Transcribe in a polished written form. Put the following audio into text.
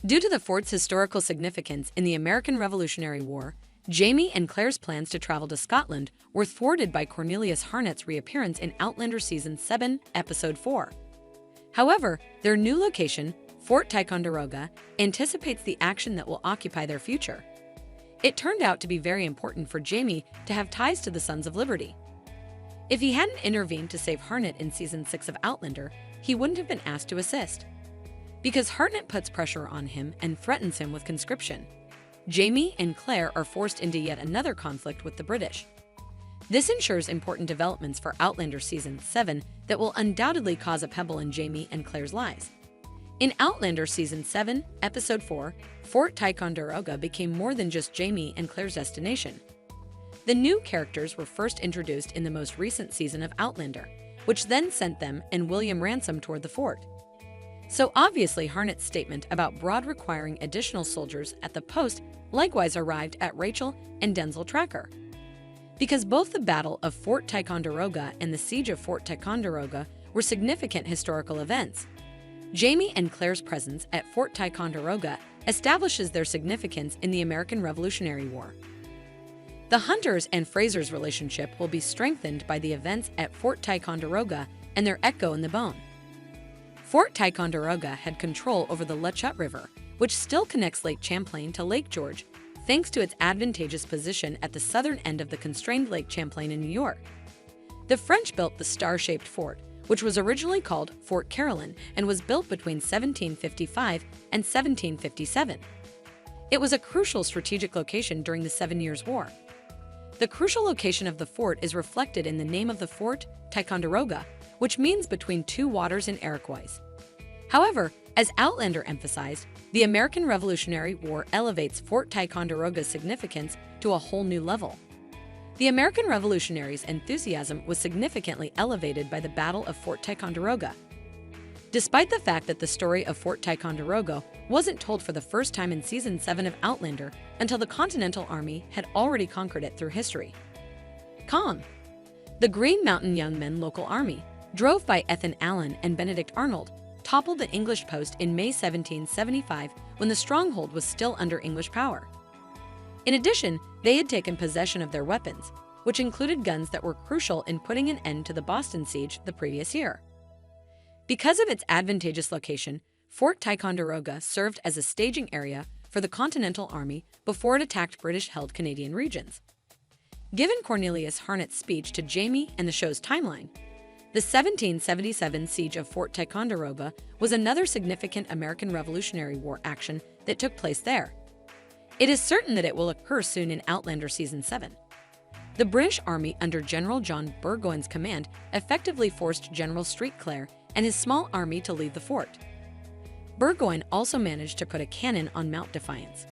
Due to the fort's historical significance in the American Revolutionary War, Jamie and Claire's plans to travel to Scotland were thwarted by Cornelius Harnet's reappearance in Outlander Season 7, Episode 4. However, their new location, Fort Ticonderoga, anticipates the action that will occupy their future. It turned out to be very important for Jamie to have ties to the Sons of Liberty. If he hadn't intervened to save Harnet in Season 6 of Outlander, he wouldn't have been asked to assist. Because Harnet puts pressure on him and threatens him with conscription, Jamie and Claire are forced into yet another conflict with the British. This ensures important developments for Outlander Season 7 that will undoubtedly cause a pebble in Jamie and Claire's lives. In Outlander Season 7, Episode 4, Fort Ticonderoga became more than just Jamie and Claire's destination. The new characters were first introduced in the most recent season of Outlander, which then sent them and William Ransom toward the fort. So obviously Harnet's statement about Broad requiring additional soldiers at the post likewise arrived at Rachel and Denzel Tracker. Because both the Battle of Fort Ticonderoga and the Siege of Fort Ticonderoga were significant historical events, Jamie and Claire's presence at Fort Ticonderoga establishes their significance in the American Revolutionary War. The Hunters and Fraser's relationship will be strengthened by the events at Fort Ticonderoga and their echo in the bone. Fort Ticonderoga had control over the Lachute River, which still connects Lake Champlain to Lake George, thanks to its advantageous position at the southern end of the constrained Lake Champlain in New York. The French built the star-shaped fort, which was originally called Fort Carillon and was built between 1755 and 1757. It was a crucial strategic location during the 7 Years' War. The crucial location of the fort is reflected in the name of the fort, Ticonderoga, which means between two waters in Iroquois. However, as Outlander emphasized, the American Revolutionary War elevates Fort Ticonderoga's significance to a whole new level. The American Revolutionaries' enthusiasm was significantly elevated by the Battle of Fort Ticonderoga. Despite the fact that the story of Fort Ticonderoga wasn't told for the first time in Season 7 of Outlander until the Continental Army had already conquered it through history. The Green Mountain Young Men Local Army, drove by Ethan Allen and Benedict Arnold, toppled the English post in May 1775 when the stronghold was still under English power. In addition, they had taken possession of their weapons, which included guns that were crucial in putting an end to the Boston siege the previous year. Because of its advantageous location, Fort Ticonderoga served as a staging area for the Continental Army before it attacked British-held Canadian regions. Given Cornelius Harnet's speech to Jamie and the show's timeline, the 1777 Siege of Fort Ticonderoga was another significant American Revolutionary War action that took place there. It is certain that it will occur soon in Outlander Season 7. The British Army under General John Burgoyne's command effectively forced General Streetclair and his small army to leave the fort. Burgoyne also managed to put a cannon on Mount Defiance.